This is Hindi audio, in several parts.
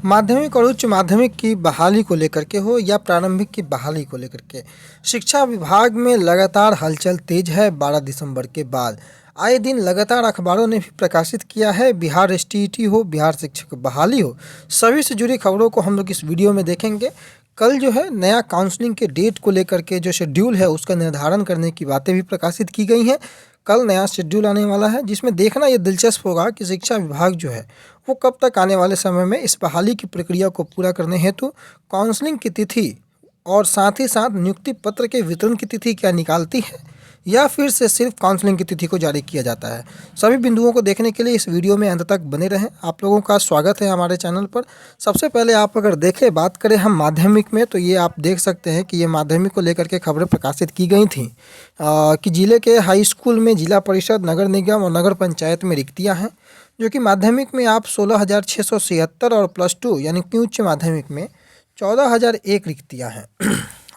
माध्यमिक और उच्च माध्यमिक की बहाली को लेकर के हो या प्रारंभिक की बहाली को लेकर के शिक्षा विभाग में लगातार हलचल तेज है। 12 दिसंबर के बाद आए दिन लगातार अखबारों ने भी प्रकाशित किया है। बिहार एसटीईटी हो, बिहार शिक्षक बहाली हो, सभी से जुड़ी खबरों को हम लोग इस वीडियो में देखेंगे। कल जो है नया काउंसलिंग के डेट को लेकर के जो शेड्यूल है उसका निर्धारण करने की बातें भी प्रकाशित की गई हैं। कल नया शेड्यूल आने वाला है जिसमें देखना ये दिलचस्प होगा कि शिक्षा विभाग जो है वो कब तक आने वाले समय में इस बहाली की प्रक्रिया को पूरा करने हेतु काउंसलिंग की तिथि और साथ ही साथ नियुक्ति पत्र के वितरण की तिथि क्या निकालती है या फिर से सिर्फ काउंसलिंग की तिथि को जारी किया जाता है। सभी बिंदुओं को देखने के लिए इस वीडियो में अंत तक बने रहें। आप लोगों का स्वागत है हमारे चैनल पर। सबसे पहले आप अगर देखें, बात करें हम माध्यमिक में, तो ये आप देख सकते हैं कि ये माध्यमिक को लेकर के खबरें प्रकाशित की गई थी कि जिले के हाई स्कूल में जिला परिषद, नगर निगम और नगर पंचायत में रिक्तियाँ हैं, जो कि माध्यमिक में आप 16,676 और +2 यानी कि उच्च माध्यमिक में 14,001 रिक्तियाँ हैं।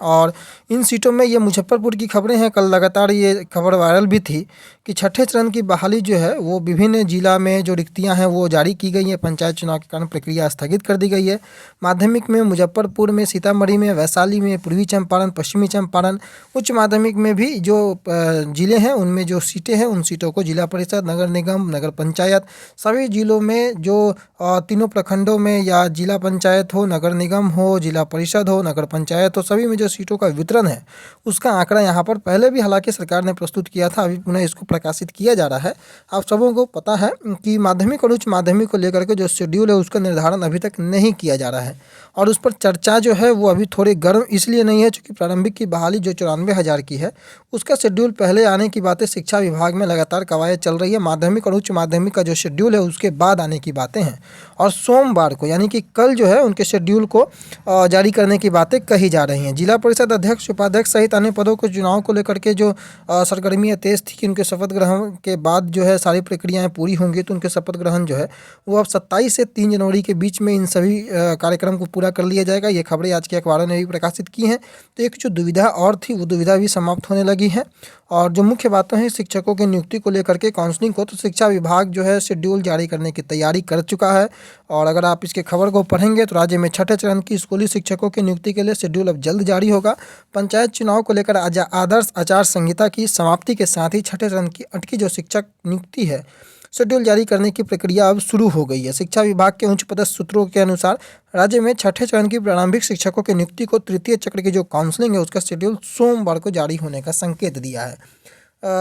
और इन सीटों में ये मुजफ्फरपुर की खबरें हैं। कल लगातार ये खबर वायरल भी थी कि छठे चरण की बहाली जो है वो विभिन्न जिला में जो रिक्तियां हैं वो जारी की गई हैं। पंचायत चुनाव के कारण प्रक्रिया स्थगित कर दी गई है। माध्यमिक में मुजफ्फरपुर में, सीतामढ़ी में, वैशाली में, पूर्वी चंपारण, पश्चिमी चंपारण। उच्च माध्यमिक में भी जो जिले हैं उनमें जो सीटें हैं उन सीटों को जिला परिषद, नगर निगम, नगर पंचायत, सभी जिलों में जो तीनों प्रखंडों में या जिला पंचायत हो, नगर निगम हो, जिला परिषद हो, नगर पंचायत हो, सभी में जो सीटों का वितरण है उसका आंकड़ा यहाँ पर पहले भी हालांकि सरकार ने प्रस्तुत किया था, अभी पुनः इसको प्रकाशित किया जा रहा है। आप सबों को पता है कि माध्यमिक और उच्च माध्यमिक को लेकर के जो शेड्यूल है उसका निर्धारण अभी तक नहीं किया जा रहा है और उस पर चर्चा जो है वो अभी थोड़ी गर्म इसलिए नहीं है क्योंकि प्रारंभिक की बहाली जो 94,000 की है उसका शेड्यूल पहले आने की बातें शिक्षा विभाग में लगातार कवायद चल रही है। माध्यमिक और उच्च माध्यमिक का जो शेड्यूल है उसके बाद आने की बातें हैं और सोमवार को यानी कि कल जो है उनके शेड्यूल को जारी करने की बातें कही जा रही हैं। जिला परिषद अध्यक्ष, उपाध्यक्ष सहित अन्य पदों के चुनाव को लेकर के जो सरगर्मियाँ तेज थी कि उनके शपथ ग्रहण के बाद जो है सारी प्रक्रियाएं पूरी होंगी, तो उनके शपथ ग्रहण जो है वो अब 27 से 3 जनवरी के बीच में इन सभी कार्यक्रम को पूरा कर लिया जाएगा। ये खबरें आज के अखबारों ने भी प्रकाशित की हैं। तो एक जो दुविधा और थी वो दुविधा भी समाप्त होने लगी है। और जो मुख्य बातें हैं शिक्षकों की नियुक्ति को लेकर के काउंसलिंग को, तो शिक्षा विभाग जो है शेड्यूल जारी करने की तैयारी कर चुका है। और अगर आप इसके खबर को पढ़ेंगे तो राज्य में छठे चरण की स्कूली शिक्षकों की नियुक्ति के लिए शेड्यूल अब जल्द जारी होगा। पंचायत चुनाव को लेकर आदर्श आचार संहिता की समाप्ति के साथ ही छठे चरण की 8वीं जो शिक्षक नियुक्ति है शेड्यूल जारी करने की प्रक्रिया अब शुरू हो गई है। शिक्षा विभाग के उच्च पदस्थ सूत्रों के अनुसार राज्य में छठे चरण की प्रारंभिक शिक्षकों की नियुक्ति को तृतीय चक्र की जो काउंसलिंग है उसका शेड्यूल सोमवार को जारी होने का संकेत दिया है।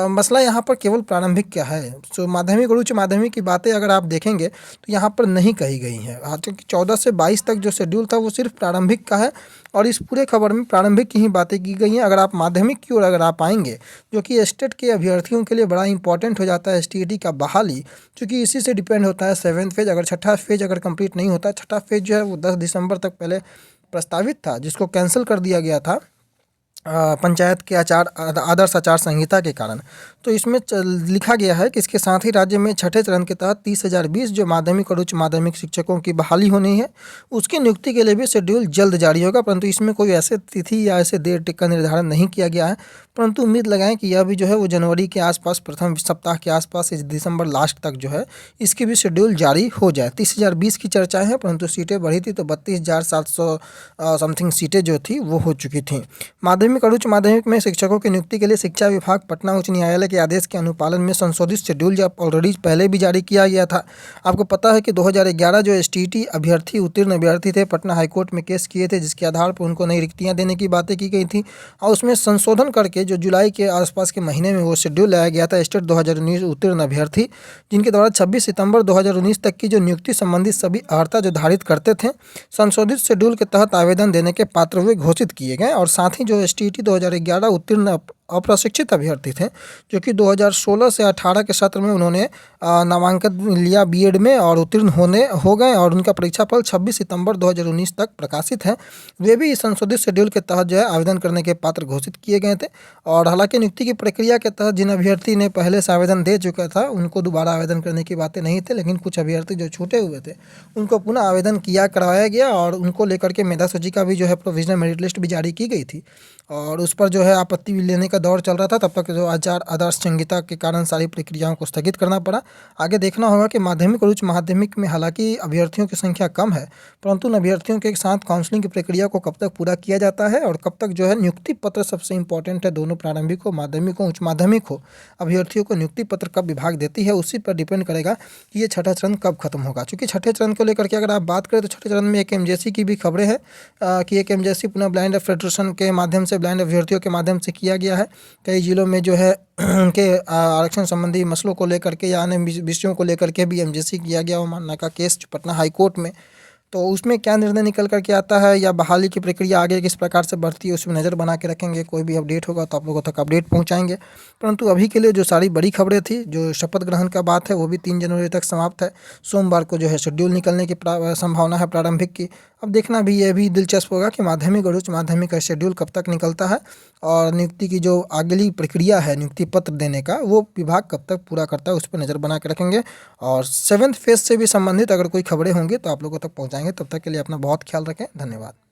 मसला यहाँ पर केवल प्रारंभिक क्या है, तो माध्यमिक और उच्च माध्यमिक की बातें अगर आप देखेंगे तो यहाँ पर नहीं कही गई हैं। क्योंकि 14 से 22 तक जो शेड्यूल था वो सिर्फ प्रारंभिक का है और इस पूरे खबर में प्रारंभिक की ही बातें की गई हैं। अगर आप माध्यमिक की ओर अगर आप आएंगे, जो कि स्टेट के अभ्यर्थियों के लिए बड़ा इंपॉर्टेंट हो जाता है एसटीईटी का बहाली, क्योंकि इसी से डिपेंड होता है 7th फेज। अगर छठा फेज अगर कंप्लीट नहीं होता, छठा फेज जो है वो 10 दिसंबर तक पहले प्रस्तावित था जिसको कैंसिल कर दिया गया था पंचायत के आदर्श आचार संहिता के कारण। तो इसमें लिखा गया है कि इसके साथ ही राज्य में छठे चरण के तहत 30,020 जो माध्यमिक और उच्च माध्यमिक शिक्षकों की बहाली होनी है उसकी नियुक्ति के लिए भी शेड्यूल जल्द जारी होगा। परंतु इसमें कोई ऐसे तिथि या ऐसे डेट का निर्धारण नहीं किया गया है, परंतु उम्मीद लगाएं कि यह भी जो है वो जनवरी के आसपास, प्रथम सप्ताह के आसपास, इस दिसंबर लास्ट तक जो है इसकी भी शेड्यूल जारी हो जाए। 30,020 की चर्चाएँ हैं, परंतु सीटें बढ़ी थी तो 32,700 समथिंग सीटें जो थी वो हो चुकी थी। माध्यमिक और उच्च माध्यमिक में शिक्षकों की नियुक्ति के लिए शिक्षा विभाग पटना उच्च न्यायालय के आदेश के अनुपालन में संशोधित शेड्यूल जब ऑलरेडी पहले भी जारी किया गया था। आपको पता है कि 2011 जो एसटीईटी अभ्यर्थी, उत्तीर्ण अभ्यर्थी थे, पटना हाईकोर्ट में केस किए थे जिसके आधार पर उनको नई रिक्तियां देने की बातें की गई थी और उसमें संशोधन करके जो जुलाई के आसपास के महीने में वो शेड्यूल लाया गया था स्टेट 2019 उत्तीर्ण अभ्यर्थी, जिनके द्वारा 26 सितंबर 2019 तक की जो नियुक्ति संबंधित सभी अर्हता जो धारित करते थे संशोधित शेड्यूल के तहत आवेदन देने के पात्र हुए घोषित किए गए। और साथ ही जो एसटीईटी 2011 उत्तीर्ण अप्रशिक्षित अभ्यर्थी थे, जो कि 2016 से 18 के सत्र में उन्होंने नामांकन लिया बीएड में और उत्तीर्ण हो गए और उनका परीक्षाफल 26 सितंबर 2019 तक प्रकाशित है, वे भी इस संशोधित शेड्यूल के तहत जो है आवेदन करने के पात्र घोषित किए गए थे। और हालांकि नियुक्ति की प्रक्रिया के तहत जिन अभ्यर्थी ने पहले से आवेदन दे चुका था उनको दोबारा आवेदन करने की बातें नहीं थे, लेकिन कुछ अभ्यर्थी जो छूटे हुए थे उनको पुनः आवेदन करवाया गया और उनको लेकर के मेधा सूची का भी जो है प्रोविजनल मेरिट लिस्ट भी जारी की गई थी और उस पर जो है आपत्ति लेने का दौर चल रहा था, तब तक जो आदर्श संहिता के कारण सारी प्रक्रियाओं को स्थगित करना पड़ा। आगे देखना होगा कि माध्यमिक और उच्च माध्यमिक में हालांकि अभ्यर्थियों की संख्या कम है, परंतु उन अभ्यर्थियों के साथ काउंसलिंग की प्रक्रिया को कब तक पूरा किया जाता है और कब तक जो है नियुक्ति पत्र सबसे इंपॉर्टेंट है। दोनों प्रारंभिक हो, माध्यमिक हो, उच्च माध्यमिक हो, अभ्यर्थियों को नियुक्ति पत्र कब विभाग देती है उसी पर डिपेंड करेगा कि ये छठा चरण कब खत्म होगा। चूँकि छठे चरण को लेकर के अगर आप बात करें तो छठे चरण में एक एमजेसी की भी खबरें हैं कि एक एमजेसी पुनः ब्लाइंड फेडरेशन के माध्यम से ब्लाइंड अभ्यर्थियों के माध्यम से किया गया है। कई जिलों में जो है उनके आरक्षण संबंधी मसलों को लेकर के या अन्य विषयों को लेकर के भी एमजेसी किया गया हो मानना का केस पटना हाई कोर्ट में। तो उसमें क्या निर्णय निकल कर के आता है या बहाली की प्रक्रिया आगे किस प्रकार से बढ़ती है उसमें नज़र बना के रखेंगे। कोई भी अपडेट होगा तो आप लोगों तक अपडेट पहुंचाएंगे। परंतु अभी के लिए जो सारी बड़ी खबरें थी, जो शपथ ग्रहण का बात है वो भी 3 जनवरी तक समाप्त है। सोमवार को जो है शेड्यूल निकलने की संभावना है प्रारंभिक की। अब देखना भी ये भी दिलचस्प होगा कि माध्यमिक और उच्च माध्यमिक का शेड्यूल कब तक निकलता है और नियुक्ति की जो अगली प्रक्रिया है नियुक्ति पत्र देने का वो विभाग कब तक पूरा करता है उस पर नज़र बना के रखेंगे। और 7th फेज से भी संबंधित अगर कोई खबरें होंगी तो आप लोगों तक पहुंचाएंगे। तब तक के लिए अपना बहुत ख्याल रखें। धन्यवाद।